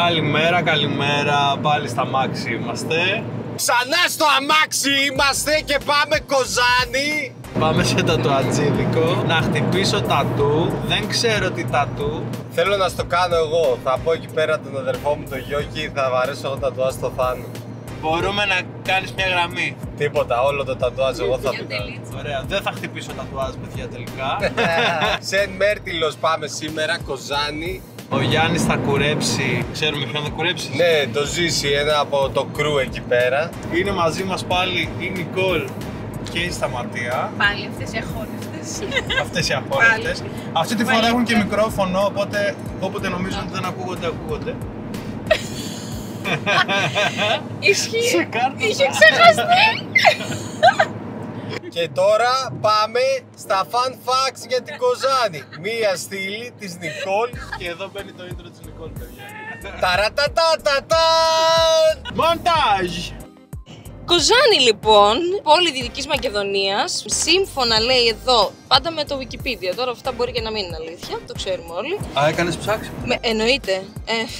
Καλημέρα, καλημέρα. Πάλι στα αμάξι είμαστε. Ξανά στο αμάξι είμαστε και πάμε Κοζάνη. Πάμε σε τατουατζίδικο να χτυπήσω τατού. Δεν ξέρω τι τατού. Θέλω να στο κάνω εγώ. Θα πω εκεί πέρα τον αδερφό μου τον Γιώκη. Θα βαρέσω εγώ τατουάζ στο Θάνο. Μπορούμε να κάνεις μια γραμμή. Τίποτα, όλο το τατουάζ εγώ θα το κάνω. Ωραία, δεν θα χτυπήσω τατουάζ, παιδιά, τελικά. Σεν Μέρτιλος πάμε σήμερα, Κοζάνη. Ο Γιάννης θα κουρέψει. Ξέρουμε ποιον θα κουρέψει. Ναι, το ζήσει ένα από το κρου εκεί πέρα. Είναι μαζί μας πάλι η Νικόλ και η Σταματία. Πάλι αυτές οι αχώνευτες. Αυτές οι αχώνευτες. Αυτή τη φορά έχουν και μικρόφωνο, οπότε όποτε νομίζουν ότι δεν ακούγονται, ακούγονται. Ισχύει. Είχε ξεχαστεί. Και τώρα πάμε στα fun facts για την Κοζάνη. Μία στήλη της Νικόλ. Και εδώ μπαίνει το intro της Νικόλ, παιδιά. Ταρατατατατατάν! Μοντάζ! Κοζάνη λοιπόν, πόλη Δυτικής Μακεδονίας. Σύμφωνα λέει εδώ, πάντα με το Wikipedia. Τώρα αυτά μπορεί και να μην είναι αλήθεια, το ξέρουμε όλοι. Α, έκανες ψάξιμο. Εννοείται.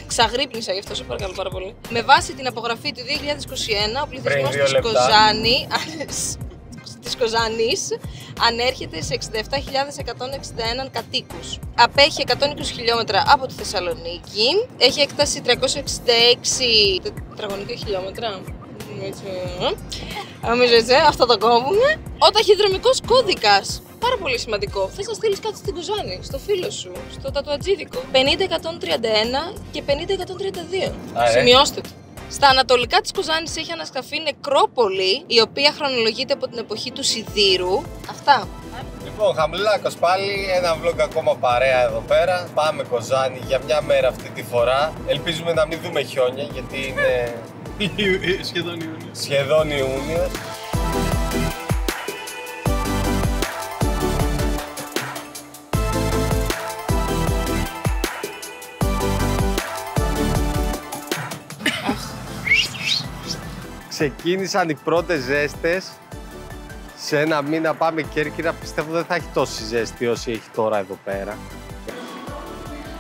Ξαγρύπνησα γι' αυτό, σε παρακαλώ πάρα πολύ. Με βάση την απογραφή του 2021, ο πληθυσμός της Κοζάνης ανέρχεται σε 67.161 κατοίκους. Απέχει 120 χιλιόμετρα από τη Θεσσαλονίκη. Έχει έκταση 366 τετραγωνικά χιλιόμετρα. Νομίζω έτσι, αυτό το κόβουμε. Ο ταχυδρομικός κώδικας. Πάρα πολύ σημαντικό. Θες να στείλεις κάτι στην Κοζάνη, στο φίλο σου, στο τατουατζίδικο. 50-131 και 50-132. Σημειώστε το. Στα ανατολικά της Κοζάνης έχει ανασκαφεί νεκρόπολη, η οποία χρονολογείται από την εποχή του Σιδήρου. Αυτά. Λοιπόν, χαμηλάκος πάλι, ένα vlog ακόμα παρέα εδώ πέρα. Πάμε Κοζάνη για μια μέρα αυτή τη φορά. Ελπίζουμε να μην δούμε χιόνια, γιατί είναι Σχεδόν Ιούνιο. σχεδόν Ιούνιο. Ξεκίνησαν οι πρώτες ζέστες. Σε ένα μήνα πάμε Κέρκυρα. Πιστεύω δεν θα έχει τόση ζέστη όσο έχει τώρα εδώ πέρα.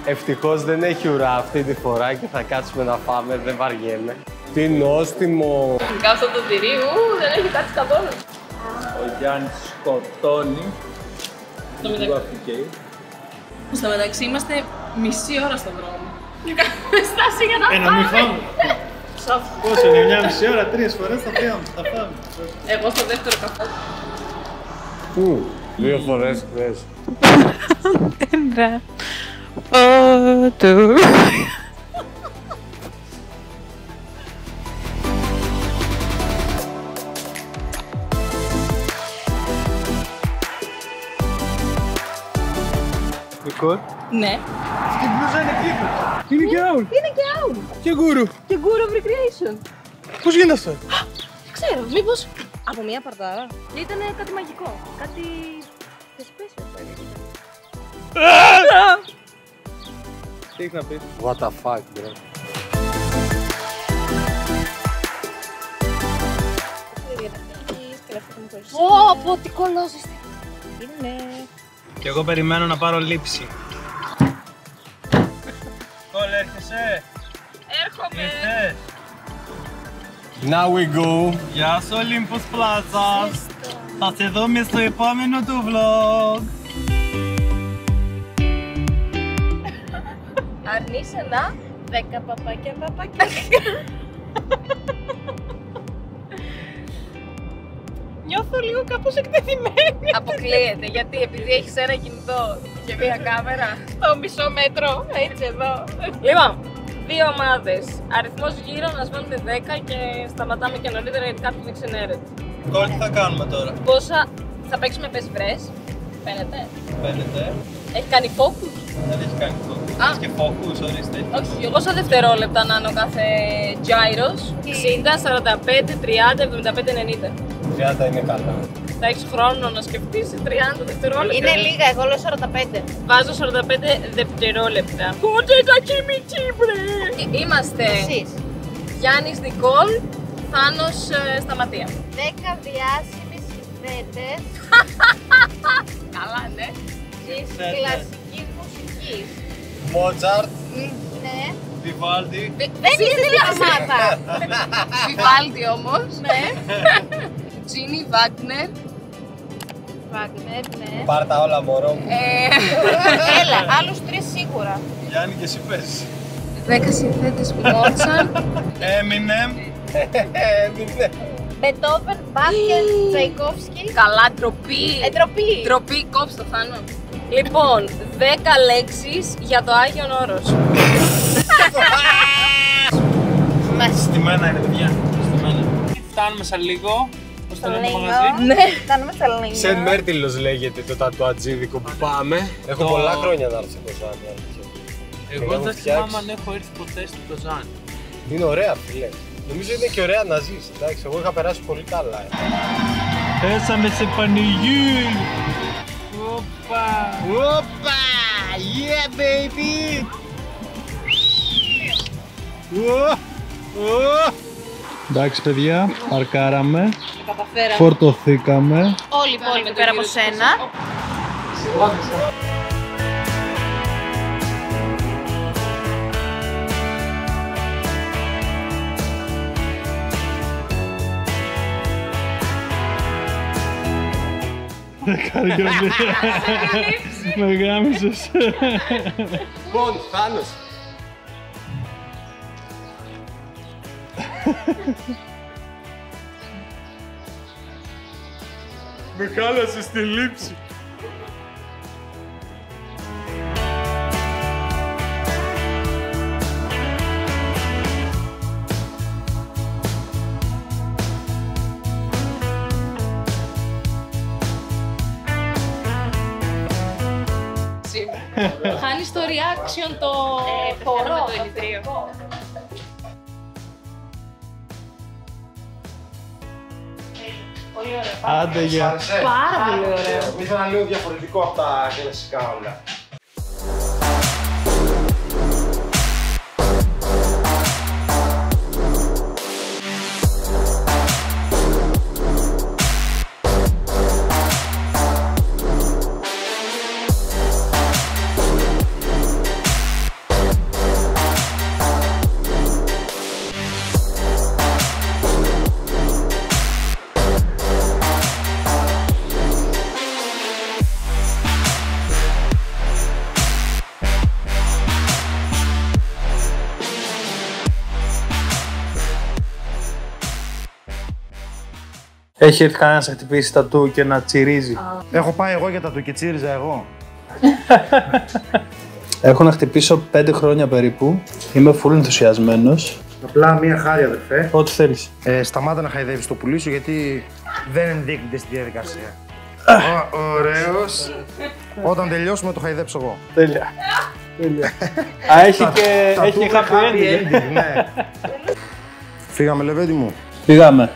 Ευτυχώς δεν έχει ουρά αυτή τη φορά και θα κάτσουμε να φάμε, δεν βαριέμαι. Τι νόστιμο! Αυτό το τυρί, δεν έχει κάτσει καθόλου. Ο Γιάννης σκοτώνει. Στο μεταξύ. Στο μεταξύ είμαστε μισή ώρα στον δρόμο. Και κάνουμε στάση για να Ένα μη φάμε. Πόσο είναι, μια μισή ώρα, 3 φορές θα φάμε. Εγώ στο δεύτερο καφέ. Πού? 2 φορές χθες. Ένα φώτο. Νικόλ. Ναι. Την μπλούζα είναι κλίπερ. Είναι και άουλ. Είναι και άουλ. Και γκούρου. Και Guru of Recreation. Πώς γίνεται αυτό? Ξέρω, μήπως από μια παρτάρα. Ήταν κάτι μαγικό. Κάτι... special θα έλεγα. Τι έχεις να πεις? What the fuck, bro. Πω, τι κολόζεσαι. Είναι... Και εγώ περιμένω να πάρω λήψη. Κόλ, έρχεσαι. Έρχομαι. Ήρθες. Now we go. Γεια σου Olympus Plaza. Θα σε δούμε στο επόμενο του vlog. Αρνείσαι να 10 παπάκια. Νιώθω λίγο κάπως εκτεθειμένη. Αποκλείεται, γιατί επειδή έχεις ένα κινητό και μία κάμερα στο μισό μέτρο, έτσι εδώ. Λοιπόν, 2 ομάδες. Αριθμός γύρω να σβάνουμε 10 και σταματάμε και νωρίτερα γιατί κάποιοι δεν ξενέρεται. Κόλ, τι θα κάνουμε τώρα? Πόσα θα παίξουμε πες βρες, φαίνεται. Φαίνεται. Έχει κάνει focus. Δεν έχει κάνει focus. Έχεις και focus, ορίστε. Όχι, εγώ σαν δευτερόλεπτα να είναι ο κάθε gyros. 60, 45, 30, 75, 90. 30 είναι καλά. Θα έχεις χρόνο να σκεφτείς 30 δευτερόλεπτα. Είναι λίγα, εγώ λέω 45. Βάζω 45 δευτερόλεπτα. Πότε τα κοιμηθεί, βρε! Είμαστε Εσείς. Γιάννης Νικόλ, Θάνος Σταματία. 10 διάσημοι συνθέτες Καλά, ναι. της κλασικής μουσικής. Μότσαρτ. Ναι. Βιβάλντι. Δεν είναι στη μαμάδα. Βιβάλντι όμως. Ναι. Τζίνι, Βάγνερ. Βάγνερ, ναι. Πάρ' τα όλα μωρό μου. Έλα, άλλους 3 σίγουρα. Γιάννη και εσύ παίζεις. 10 συνθέτες Μότσαρτ. Έμινεμ. Μπετόβεν, Μπάχερ, Τσαϊκόφσκι. Καλά, ντροπή. Εντροπή. Ντροπή, κόψε το Θάνο. Λοιπόν, 10 λέξεις για το Άγιον Όρος. Στημένα είναι, παιδιά. Στημένα. Φτάνουμε σε λίγο. Πώς το λένε το Λίγο. μαγαζί? Ναι. Κάνουμε στα Λίνια. Σεν Μέρτιλος λέγεται το τατουατζίδικο που πάμε. Έχω πολλά χρόνια να έρθω σε Κοζάνη. Εγώ δεν θυμάμαι αν έχω έρθει ποτέ στην Κοζάνη. Είναι ωραία, φίλε. Νομίζω είναι και ωραία να ζεις. Εντάξει, εγώ είχα περάσει πολύ καλά. Πέσαμε σε πανηγύρι. Όπα! Όπα! Yeah, baby! Εντάξει, παιδιά, παρκάραμε. Καταφέραμε. Φορτωθήκαμε. Όλοι λοιπόν πέρα από σένα. Με γάμισες. Λοιπόν, Θάνος. Με χάλασε στη λήψη. Χάνεις το reaction το Χορό. το ενητρίο. Πολύ ωραία. Άντε, γεια. Πάρα πολύ ωραίο. Ήθελα λίγο διαφορετικό από τα κλασικά όλα. Έχει έρθει κανένας να χτυπήσει τατού και να τσιρίζει. Έχω πάει εγώ για τατού και τσίριζα εγώ. Έχω να χτυπήσω 5 χρόνια περίπου. Είμαι full ενθουσιασμένος. Απλά μία χάρη, αδερφέ. Ό,τι θέλεις. Σταμάτα να χαϊδεύεις το πουλί σου γιατί δεν ενδείκνυται στη διαδικασία. Ωραίος. Όταν τελειώσουμε το χαϊδέψω εγώ. Τέλεια. Α, έχει και έχει happy ending. Ναι. Φύγαμε, Λεβέντη μου. Πήγαμε.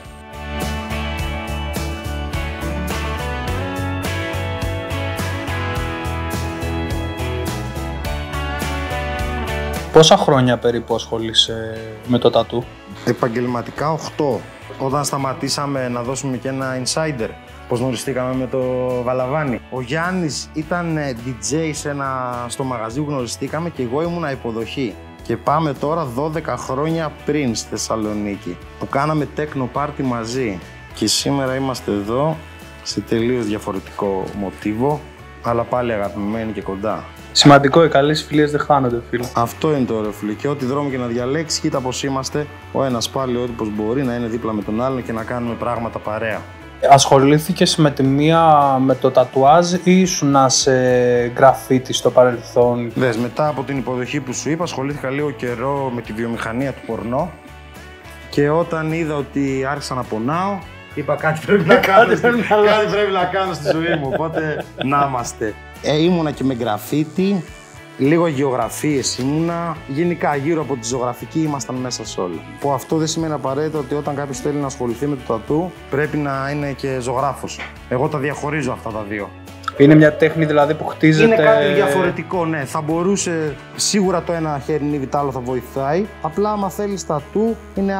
Πόσα χρόνια περίπου ασχολείσαι με το τατού? Επαγγελματικά 8. Όταν σταματήσαμε να δώσουμε και ένα insider, πώς γνωριστήκαμε με το Βαλαβάνι. Ο Γιάννης ήταν DJ στο μαγαζί που γνωριστήκαμε και εγώ ήμουνα υποδοχή. Και πάμε τώρα 12 χρόνια πριν στη Θεσσαλονίκη, που κάναμε techno party μαζί. Και σήμερα είμαστε εδώ, σε τελείως διαφορετικό μοτίβο, αλλά πάλι αγαπημένοι και κοντά. Σημαντικό, οι καλές φιλίες δεν χάνονται, φίλε. Αυτό είναι το ωραίο, φίλε. Και ό,τι δρόμο και να διαλέξει, κοίτα πως είμαστε. Ο ένας πάλι ό,τι πως μπορεί να είναι δίπλα με τον άλλον και να κάνουμε πράγματα παρέα. Ασχολήθηκες με τη μία με το τατουάζ ή ήσουν σε γκραφίτι στο παρελθόν? Δες, μετά από την υποδοχή που σου είπα, ασχολήθηκα λίγο καιρό με τη βιομηχανία του πορνό. Και όταν είδα ότι άρχισα να πονάω, είπα κάτι πρέπει να κάνω, κάτι πρέπει να κάνω στη ζωή μου, οπότε να είμαστε. Ήμουνα και με γκραφίτι, λίγο γεωγραφίες ήμουνα. Γενικά γύρω από τη ζωγραφική ήμασταν μέσα σε όλα. Που αυτό δεν σημαίνει απαραίτητα ότι όταν κάποιος θέλει να ασχοληθεί με το τατού πρέπει να είναι και ζωγράφος. Εγώ τα διαχωρίζω αυτά τα δύο. Είναι μια τέχνη δηλαδή που χτίζεται. Είναι κάτι διαφορετικό, ναι. Θα μπορούσε, σίγουρα το ένα χέρι είναι το άλλο θα βοηθάει. Απλά άμα θέλεις τατού είναι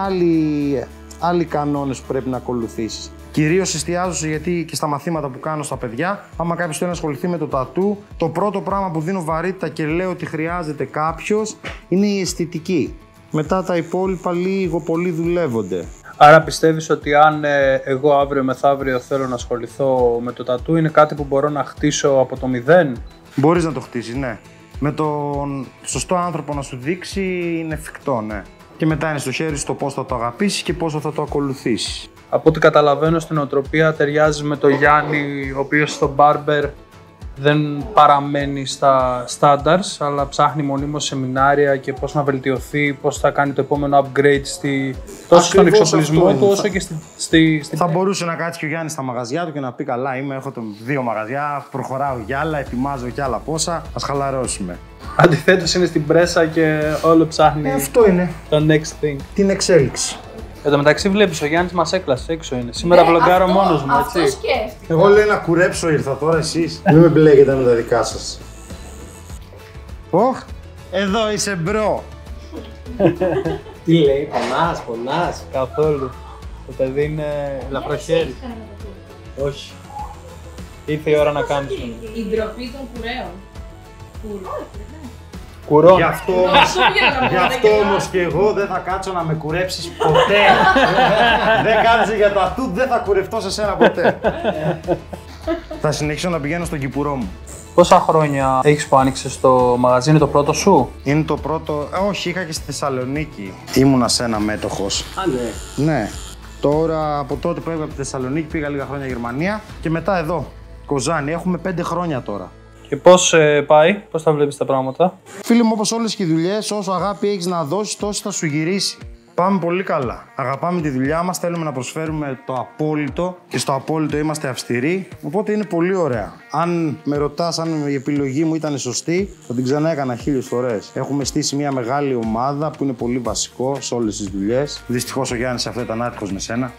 άλλοι κανόνες που πρέπει να ακολουθήσεις. Κυρίως εστιάζω γιατί και στα μαθήματα που κάνω στα παιδιά. Άμα κάποιος θέλει να ασχοληθεί με το τατού, το πρώτο πράγμα που δίνω βαρύτητα και λέω ότι χρειάζεται κάποιος είναι η αισθητική. Μετά τα υπόλοιπα λίγο πολύ δουλεύονται. Άρα πιστεύεις ότι αν εγώ αύριο μεθαύριο θέλω να ασχοληθώ με το τατού, είναι κάτι που μπορώ να χτίσω από το μηδέν? Μπορείς να το χτίσεις, ναι. Με τον σωστό άνθρωπο να σου δείξει είναι εφικτό, ναι. Και μετά είναι στο χέρι σου το πώς θα το αγαπήσεις και πώς θα το ακολουθήσεις. Από ό,τι καταλαβαίνω στην οτροπία ταιριάζει με τον Γιάννη, ο οποίος στο barber δεν παραμένει στα standards, αλλά ψάχνει μονίμως σεμινάρια και πώς να βελτιωθεί, πώς θα κάνει το επόμενο upgrade τόσο στον εξοπλισμό του όσο και στη Θα μπορούσε να κάτσει και ο Γιάννης στα μαγαζιά του και να πει καλά έχω 2 μαγαζιά, προχωράω κι άλλα, ετοιμάζω κι άλλα πόσα, ας χαλαρώσουμε. Αντιθέτως είναι στην πρέσα και όλο ψάχνει αυτό είναι το next thing. Την εξέλιξη. Εν τω μεταξύ βλέπεις, ο Γιάννης μας έκλασε, έξω είναι. Σήμερα βλογκάρω μόνος μου, έτσι. Αυτό σκέφτηκα. Εγώ λέω να κουρέψω ήρθα τώρα εσείς. Μην με μπλέκετε με τα δικά σας. Εδώ είσαι μπρο. Τι λέει, πονάς. Καθόλου. Το παιδί είναι ελαφροχέρι. Όχι. Ήρθε η ώρα να κάνεις. Η ντροπή των κουρέων. Κουρών. Γι' αυτό όμως και εγώ δεν θα κάτσω να με κουρέψεις ποτέ. Δεν κάτσε για το ατού, δεν θα κουρευτώ σε σένα ποτέ. Θα συνεχίσω να πηγαίνω στον κυπουρό μου. Πόσα χρόνια έχεις που άνοιξες το μαγαζί, είναι το πρώτο σου? Είναι το πρώτο, όχι, είχα και στη Θεσσαλονίκη. Ήμουνα σε ένα μέτοχος. Ναι. Τώρα από τότε που έβγαλα από τη Θεσσαλονίκη πήγα λίγα χρόνια Γερμανία και μετά εδώ, Κοζάνη. Έχουμε 5 χρόνια τώρα. Και πώς πάει, πώς τα βλέπεις τα πράγματα? Φίλε μου, όπως όλες και οι δουλειές, όσο αγάπη έχεις να δώσεις, τόσο θα σου γυρίσει. Πάμε πολύ καλά. Αγαπάμε τη δουλειά μας, θέλουμε να προσφέρουμε το απόλυτο και στο απόλυτο είμαστε αυστηροί. Οπότε είναι πολύ ωραία. Αν με ρωτάς αν η επιλογή μου ήταν σωστή, θα την ξανά έκανα 1000 φορές. Έχουμε στήσει μια μεγάλη ομάδα που είναι πολύ βασικό σε όλες τις δουλειές. Δυστυχώς ο Γιάννης αυτό ήταν άτυχος με σένα.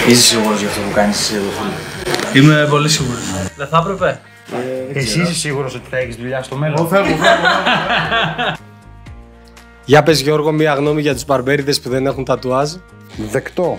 Είσαι σίγουρος για αυτό που κάνεις εσύ εδώ? Είμαι πολύ σίγουρος. Δεν θα έπρεπε? Εσύ είσαι σίγουρος ότι θα έχεις δουλειά στο μέλλον? Για πες Γιώργο, μία γνώμη για τους μπαρμπέριδες που δεν έχουν τατουάζ. Δεκτό.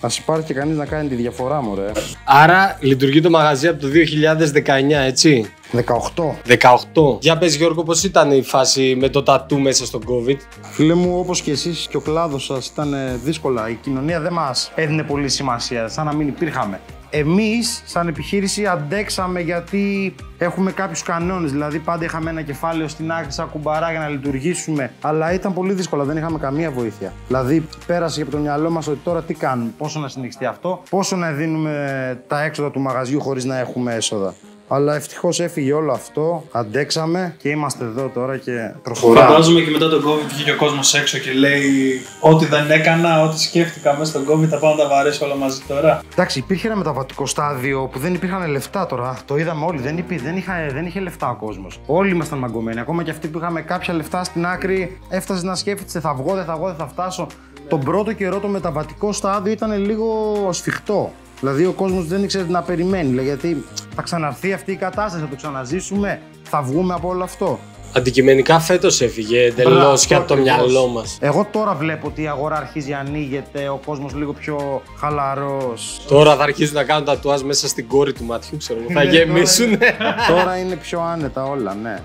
Ας υπάρχει και κανείς να κάνει τη διαφορά, μωρέ. Άρα λειτουργεί το μαγαζί από το 2019, έτσι? 18. 18. Για πες Γιώργο, πώς ήταν η φάση με το τατού μέσα στον COVID? Φίλε μου, όπως και εσείς και ο κλάδος σας ήταν δύσκολα. Η κοινωνία δεν μας έδινε πολύ σημασία, σαν να μην υπήρχαμε. Εμείς, σαν επιχείρηση, αντέξαμε γιατί έχουμε κάποιους κανόνες. Δηλαδή, πάντα είχαμε ένα κεφάλαιο στην άκρη, σαν κουμπαρά για να λειτουργήσουμε. Αλλά ήταν πολύ δύσκολα, δεν είχαμε καμία βοήθεια. Δηλαδή, πέρασε και από το μυαλό μας ότι τώρα τι κάνουμε, πόσο να συνεχιστεί αυτό, πόσο να δίνουμε τα έξοδα του μαγαζιού χωρίς να έχουμε έσοδα. Αλλά ευτυχώς έφυγε όλο αυτό, αντέξαμε και είμαστε εδώ τώρα και προχωράμε. Φαντάζομαι και μετά τον COVID βγήκε ο κόσμος έξω και λέει ό,τι δεν έκανα, ό,τι σκέφτηκα μέσα στον COVID θα πάω να τα βαρέσω όλα μαζί τώρα. Εντάξει, υπήρχε ένα μεταβατικό στάδιο που δεν υπήρχαν λεφτά τώρα. Το είδαμε όλοι, δεν είχε λεφτά ο κόσμος. Όλοι ήμασταν μαγκωμένοι. Ακόμα και αυτοί που είχαμε κάποια λεφτά στην άκρη, έφτασε να σκέφτεσαι θα βγω, δεν θα φτάσω. Τον πρώτο καιρό το μεταβατικό στάδιο ήταν λίγο σφιχτό. Δηλαδή ο κόσμος δεν ήξερε να περιμένει, γιατί θα ξαναρθεί αυτή η κατάσταση, θα το ξαναζήσουμε, θα βγούμε από όλο αυτό. Αντικειμενικά φέτος έφυγε εντελώς και από το μυαλό μας. Εγώ τώρα βλέπω ότι η αγορά αρχίζει να ανοίγεται, ο κόσμος λίγο πιο χαλαρός. Τώρα θα αρχίσουν να κάνουν τατουάζ μέσα στην κόρη του ματιού, ξέρω εγώ, θα γεμίσουν. Τώρα είναι πιο άνετα όλα, ναι.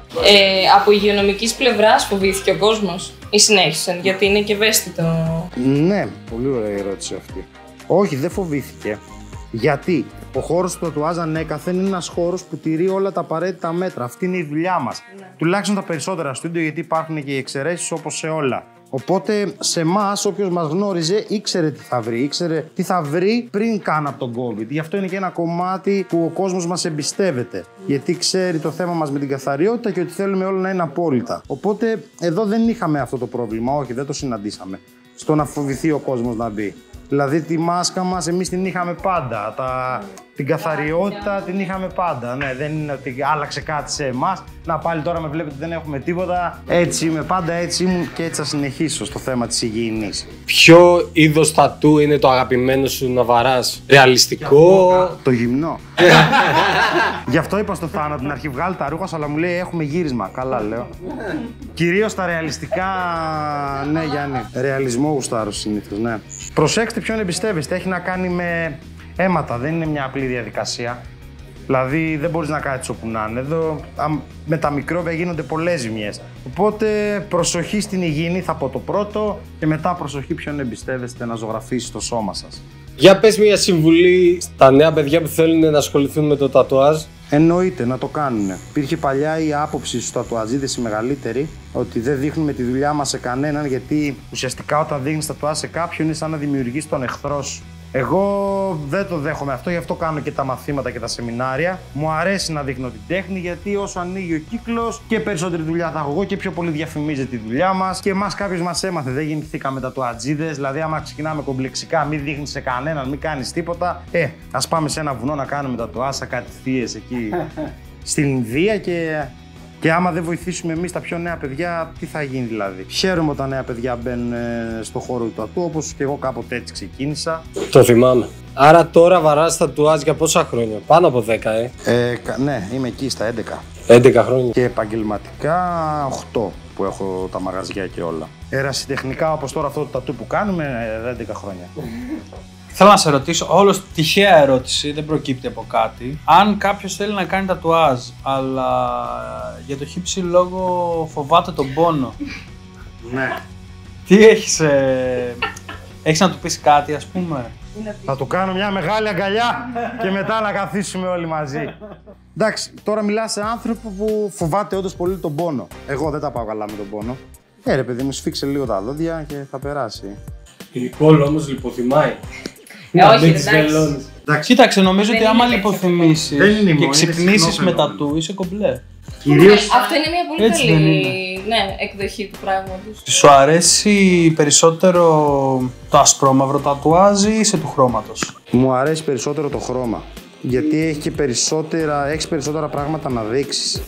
Από υγειονομικής πλευράς φοβήθηκε ο κόσμος ή συνέχισαν, γιατί είναι και ευαίσθητο? Ναι, πολύ ωραία η ερώτηση αυτή. Όχι, δεν φοβήθηκε. Γιατί ο χώρος του τατουάζ ανέκαθεν είναι ένας χώρος που τηρεί όλα τα απαραίτητα μέτρα. Αυτή είναι η δουλειά μας. Ναι. Τουλάχιστον τα περισσότερα στούντιο, γιατί υπάρχουν και οι εξαιρέσεις όπως σε όλα. Οπότε σε εμάς, όποιος μας γνώριζε, ήξερε τι θα βρει. Ήξερε τι θα βρει πριν καν από τον COVID. Γι' αυτό είναι και ένα κομμάτι που ο κόσμος μας εμπιστεύεται. Γιατί ξέρει το θέμα μας με την καθαριότητα και ότι θέλουμε όλα να είναι απόλυτα. Οπότε εδώ δεν είχαμε αυτό το πρόβλημα. Όχι, δεν το συναντήσαμε. Στο να φοβηθεί ο κόσμος να μπει. Δηλαδή τη μάσκα μας εμείς την είχαμε πάντα, Την καθαριότητα την είχαμε πάντα. Ναι, δεν είναι ότι άλλαξε κάτι σε εμάς. Να πάλι τώρα με βλέπετε δεν έχουμε τίποτα. Έτσι είμαι, πάντα έτσι ήμουν και έτσι θα συνεχίσω στο θέμα της υγιεινής. Ποιο είδος τατού είναι το αγαπημένο σου να βαράς? Ρεαλιστικό? Το γυμνό. Γι' αυτό είπα στο Θάνο την αρχή βγάλει τα ρούχα, αλλά μου λέει έχουμε γύρισμα. Καλά λέω. Κυρίως τα ρεαλιστικά, ναι Γιάννη. Ρεαλισμό γουστάρω συνήθως, ναι. Προσέξτε ποιον εμπιστεύεστε. Έχει να κάνει με αίματα, δεν είναι μια απλή διαδικασία. Δηλαδή δεν μπορείς να κάτσεις όπου να είναι. Εδώ με τα μικρόβια γίνονται πολλές ζημιές. Οπότε προσοχή στην υγιεινή θα πω το πρώτο και μετά προσοχή ποιον εμπιστεύεστε να ζωγραφίσει το σώμα σας. Για πες μια συμβουλή στα νέα παιδιά που θέλουν να ασχοληθούν με το τατουάζ. Εννοείται να το κάνουν. Υπήρχε παλιά η άποψη στους τατουαζίδες η μεγαλύτερη ότι δεν δείχνουμε τη δουλειά μας σε κανέναν, γιατί ουσιαστικά όταν δείχνεις τατουάζ σε κάποιον είναι σαν να δημιουργείς τον εχθρό σου. Εγώ δεν το δέχομαι αυτό, γι' αυτό κάνω και τα μαθήματα και τα σεμινάρια. Μου αρέσει να δείχνω την τέχνη, γιατί όσο ανοίγει ο κύκλος και περισσότερη δουλειά θα έχω εγώ και πιο πολύ διαφημίζεται η δουλειά μας. Και εμάς κάποιος μας έμαθε, δεν γεννηθήκαμε τατουατζίδες. Δηλαδή, άμα ξεκινάμε κομπλεξικά, μην δείχνεις σε κανέναν, μην κάνεις τίποτα. Ας πάμε σε ένα βουνό να κάνουμε τατουάζ, κάτι θείες εκεί στην Ινδία και άμα δεν βοηθήσουμε εμείς τα πιο νέα παιδιά, τι θα γίνει δηλαδή. Χαίρομαι όταν νέα παιδιά μπαίνουν στο χώρο του τατού, όπως και εγώ κάποτε έτσι ξεκίνησα. Το θυμάμαι. Άρα τώρα βαράς τατουάζ για πόσα χρόνια? Πάνω από 10, Ναι, είμαι εκεί στα 11. 11 χρόνια. Και επαγγελματικά 8 που έχω τα μαγαζιά και όλα. Ερασιτεχνικά, όπως τώρα αυτό το τατού που κάνουμε, 11 χρόνια. Θέλω να σε ρωτήσω, όλος τυχαία ερώτηση, δεν προκύπτει από κάτι. Αν κάποιος θέλει να κάνει τατουάζ, αλλά για το χύψη λόγο φοβάται τον πόνο. Ναι. Τι έχεις να του πεις κάτι, ας πούμε? Θα του κάνω μια μεγάλη αγκαλιά και μετά να καθίσουμε όλοι μαζί. Εντάξει, τώρα μιλάς σε άνθρωπο που φοβάται όντως πολύ τον πόνο. Εγώ δεν τα πάω καλά με τον πόνο. Ρε παιδί μου, σφίξε λίγο τα δόντια και θα περάσει. Η Νικόλ όμως λιποθυμάει. Όχι, εντάξει. Κοίταξε, νομίζω ότι άμα λιποθυμήσεις και ξυπνήσεις με τατού, είσαι κομπλέ. Κυρίως... Αυτό είναι μια πολύ καλή εκδοχή του πράγματος. Σου αρέσει περισσότερο το ασπρόμαυρο τατουάζ ή σε του χρώματος? Μου αρέσει περισσότερο το χρώμα. Γιατί έχεις περισσότερα πράγματα να δείξεις.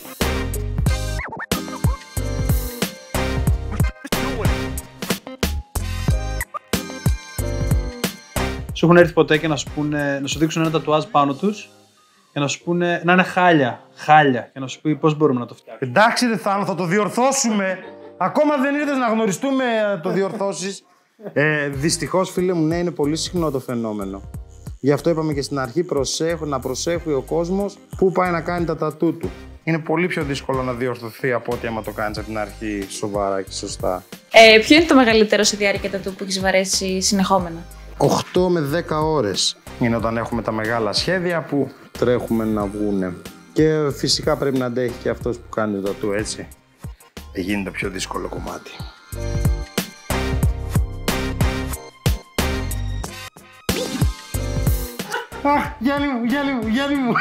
Σου έχουν έρθει ποτέ και να σου δείξουν ένα τατουάζ πάνω τους και να σου πούνε να είναι χάλια και να σου πει πώς μπορούμε να το φτιάξουμε? Εντάξει ρε Θάνο, θα το διορθώσουμε. Ακόμα δεν ήρθες να γνωριστούμε, το διορθώσεις. Δυστυχώς φίλε μου, ναι, είναι πολύ συχνό το φαινόμενο. Γι' αυτό είπαμε και στην αρχή, να προσέχει ο κόσμος που πάει να κάνει τα τατού του. Είναι πολύ πιο δύσκολο να διορθωθεί από ότι άμα το κάνεις από την αρχή σοβαρά και σωστά. Ποιο είναι το μεγαλύτερο σε διάρκεια τατού που έχεις βαρέσει συνεχόμενα? 8 με 10 ώρες είναι όταν έχουμε τα μεγάλα σχέδια που τρέχουμε να βγουνε. Και φυσικά πρέπει να αντέχει και αυτός που κάνει το τατού, έτσι. Γίνεται το πιο δύσκολο κομμάτι. Αχ, Γιάννη μου.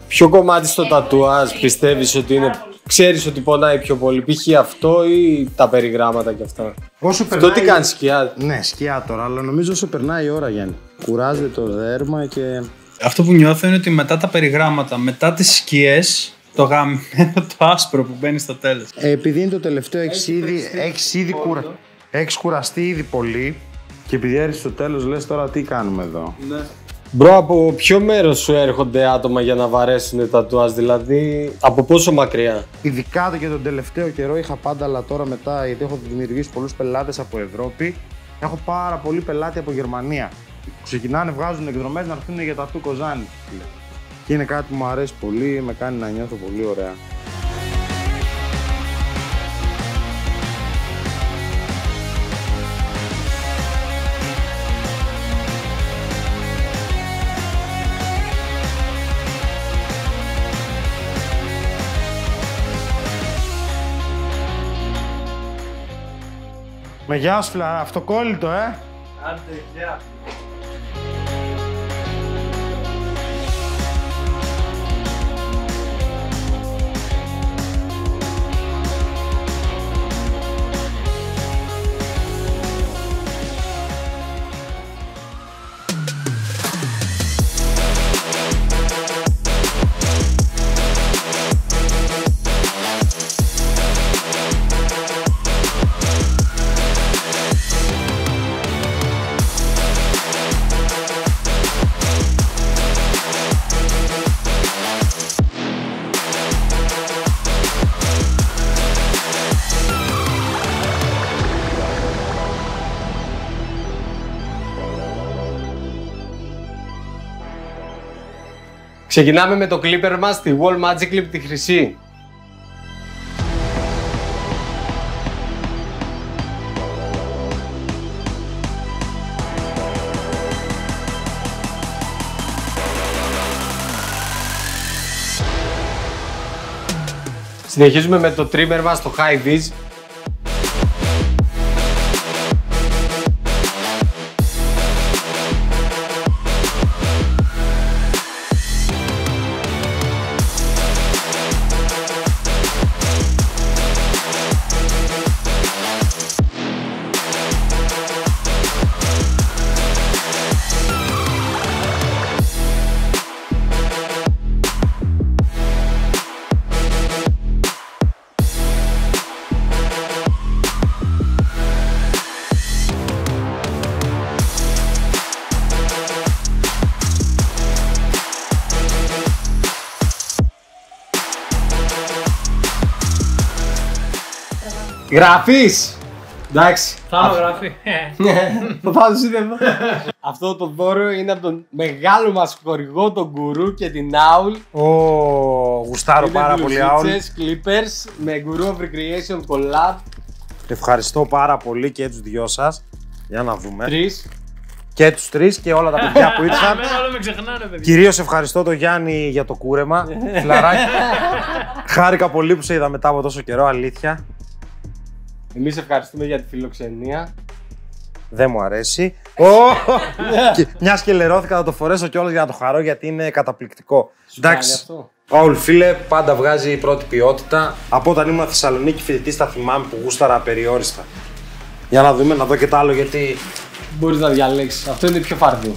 Ποιο κομμάτι στο τατουάζ πιστεύεις ότι είναι, ξέρεις ότι πονάει πιο πολύ? Π.χ. αυτό ή τα περιγράμματα και αυτά? Όσο αυτό περνάει... τι κάνει, σκιά? Ναι, σκιά τώρα, αλλά νομίζω όσο περνάει η ώρα, Γιάννη. Κουράζεται το δέρμα και... Αυτό που νιώθω είναι ότι μετά τα περιγράμματα, μετά τις σκιές, το γαμμένο το άσπρο που μπαίνει στο τέλος. Επειδή είναι το τελευταίο, έχεις κουραστεί ήδη πολύ και επειδή έρθεις στο τέλος λες τώρα τι κάνουμε εδώ. Ναι. Μπρο, από ποιο μέρος σου έρχονται άτομα για να βαρέσουν τατουάζ, δηλαδή από πόσο μακριά? Ειδικά και τον τελευταίο καιρό είχα πάντα, αλλά τώρα μετά, γιατί έχω δημιουργήσει πολλούς πελάτες από Ευρώπη, έχω πάρα πολύ πελάτη από Γερμανία. Ξεκινάνε, βγάζουν εκδρομές να έρθουν για τατού Κοζάνη. Και είναι κάτι που μου αρέσει πολύ, με κάνει να νιώθω πολύ ωραία. Με γεια σου, φίλα, αυτοκόλλητο, Άντε, γεια. Ξεκινάμε με το κλίπερ μας, τη Wall Magic Clip, τη χρυσή. Συνεχίζουμε με το trimmer μας, το High Vis. Γράφεις! Εντάξει. Θα γράφει. Το θάνατος είναι εδώ. Αυτό το δώρο είναι από τον μεγάλο μας χορηγό, τον Γκουρού και την Aul. Γουστάρω πάρα πολύ Aul. Clippers με Guru of Recreation Collab. Ευχαριστώ πάρα πολύ και τους δυο σας. Για να δούμε. Τρεις. Και τους τρεις και όλα τα παιδιά που ήρθαν. Όλα με ξεχνάνε, παιδιά. Κυρίως ευχαριστώ τον Γιάννη για το κούρεμα. Φιλαράκι. Χάρηκα πολύ που σε είδα μετά από τόσο καιρό, αλήθεια. Εμείς ευχαριστούμε για τη φιλοξενία. Δεν μου αρέσει. Μιας και λερώθηκα, θα το φορέσω κιόλας για να το χαρώ γιατί είναι καταπληκτικό. Εντάξει. Aul, φίλε, πάντα βγάζει πρώτη ποιότητα. Από όταν ήμουν Θεσσαλονίκη φοιτητής θα θυμάμαι που γούσταρα απεριόριστα. Για να δούμε, να δω και το άλλο γιατί. Μπορείς να διαλέξεις. Αυτό είναι πιο φαρδί.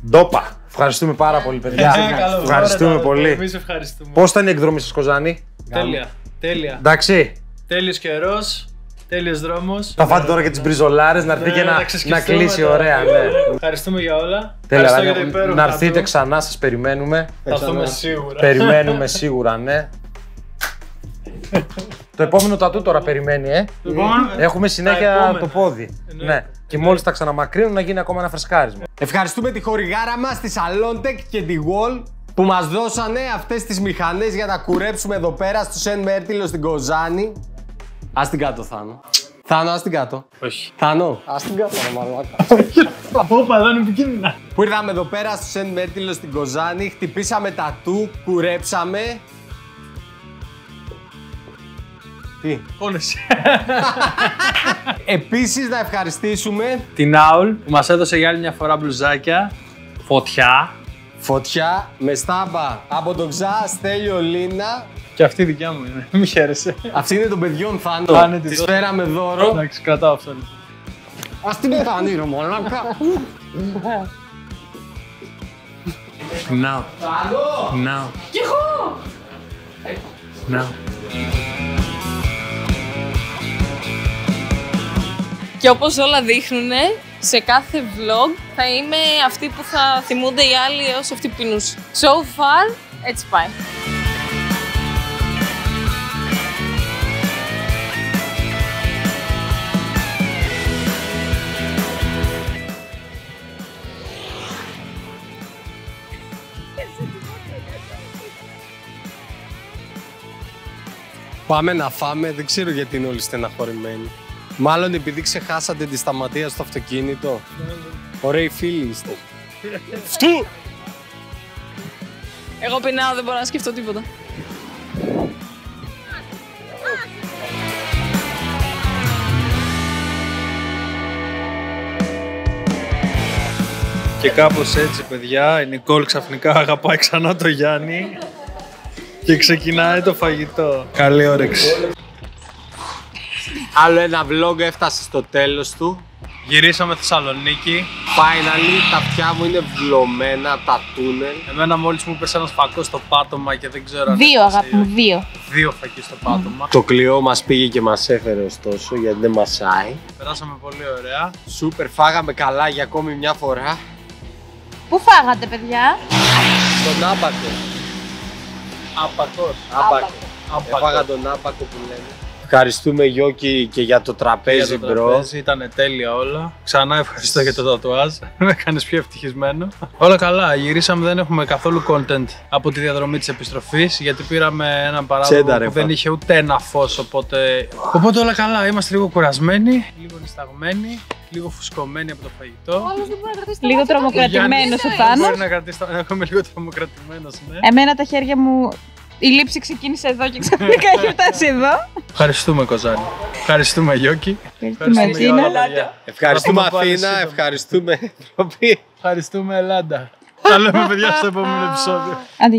Ντόπα. Ευχαριστούμε πάρα πολύ, παιδιά. Ευχαριστούμε πολύ. Εμείς ευχαριστούμε. Πώς ήταν η εκδρομή σας, Κοζάνη? Τέλεια. Τέλεια. Εντάξει. Τέλειος καιρός. Τέλειος δρόμος. Θα φάτε τώρα και τις μπριζολάρες να έρθει και να κλείσει ωραία. Ευχαριστούμε για όλα. Τέλεια, να έρθετε ξανά, σας περιμένουμε. Θα έρθουμε σίγουρα. Περιμένουμε σίγουρα, ναι. Το επόμενο τατού τώρα περιμένει, Έχουμε συνέχεια το πόδι. Ναι. Και μόλις τα ξαναμακρύνουν να γίνει ακόμα ένα φρεσκάρισμα. Ευχαριστούμε τη χορηγάρα μας, τη Salontech και τη Wall, που μας δώσανε αυτές τις μηχανές για να κουρέψουμε εδώ πέρα στο Σεν Μέρτιλο στην Κοζάνη. Ας την κάτω, Θάνο. Θάνο, ας την κάτω. Όχι. Θάνο, ας την κάτω, μαλάκα. Όπα, εδώ είναι επικίνδυνα. Που ήρθαμε εδώ πέρα στο Σεν Μέρτιλο στην Κοζάνη, χτυπήσαμε τατού, κουρέψαμε. Τι? Πόνεσαι. Επίσης να ευχαριστήσουμε Την Aul που μας έδωσε για άλλη μια φορά μπλουζάκια. Φωτιά. Φωτιά με στάμπα από τον Ξά, Στέλιο, Λίνα. Και αυτή η δικιά μου είναι. Μη χαίρεσαι. Αυτή είναι των παιδιών, Θάνο. Της φέραμε δώρο. Εντάξει, κρατάω αυτό λοιπόν. Ας την κάνει ρε μαλάκα. Now. Now. Κι εγώ! Now. Και όπως όλα δείχνουνε, σε κάθε vlog θα είμαι αυτή που θα θυμούνται οι άλλοι ως αυτή που πεινούσε. So far, έτσι πάει. Πάμε να φάμε, δεν ξέρω γιατί είναι όλοι στεναχωρημένοι. Μάλλον επειδή ξεχάσατε τη σταματία στο αυτοκίνητο. Ωραίοι φίλοι είστε. Φτού! Εγώ πεινάω, δεν μπορώ να σκεφτώ τίποτα. Και κάπως έτσι, παιδιά, η Νικόλ ξαφνικά αγαπάει ξανά το Γιάννη και ξεκινάει το φαγητό. Καλή όρεξη. Άλλο ένα vlog έφτασε στο τέλος του. Γυρίσαμε Θεσσαλονίκη. Finally, τα αυτιά μου είναι βλωμένα, τα τούνελ. Εμένα μόλις μου πέσε ένας φακός στο πάτωμα και δεν ξέρω αν... Δύο, αγάπη μου, δύο. Δύο φακοί στο πάτωμα. Το κλειό μας πήγε και μας έφερε ωστόσο, γιατί δεν μασάει. Περάσαμε πολύ ωραία. Σούπερ, φάγαμε καλά για ακόμη μια φορά. Πού φάγατε, παιδιά? Τον άπακο. Άπακος. Άπακο. Έφαγα τον άπακο που λένε. Ευχαριστούμε Γιώκη και για το τραπέζι, μπρο. Ήταν τέλεια όλα. Ξανά ευχαριστώ για το τατουάζ. Με έκανες πιο ευτυχισμένο. Όλα καλά. Γυρίσαμε, δεν έχουμε καθόλου content από τη διαδρομή της επιστροφής. Γιατί πήραμε έναν παράδειγμα που δεν είχε ούτε ένα φως. Οπότε όλα καλά. Είμαστε λίγο κουρασμένοι, λίγο νησταγμένοι, λίγο φουσκωμένοι από το φαγητό. Λίγο τρομοκρατημένος ο Θάνος. Μπορεί να κρατήσει. Έχουμε λίγο τρομοκρατημένος, ναι. Εμένα τα χέρια μου. Η λήψη ξεκίνησε εδώ και ξαφνικά έχει φτάσει εδώ. Ευχαριστούμε Κοζάνη. Ευχαριστούμε Γιώκη. Ευχαριστούμε Αθήνα. Ευχαριστούμε Αθήνα. Ευχαριστούμε Ευρώπη. Ευχαριστούμε Ελλάδα. Τα λέμε παιδιά στο επόμενο επεισόδιο. Άντε.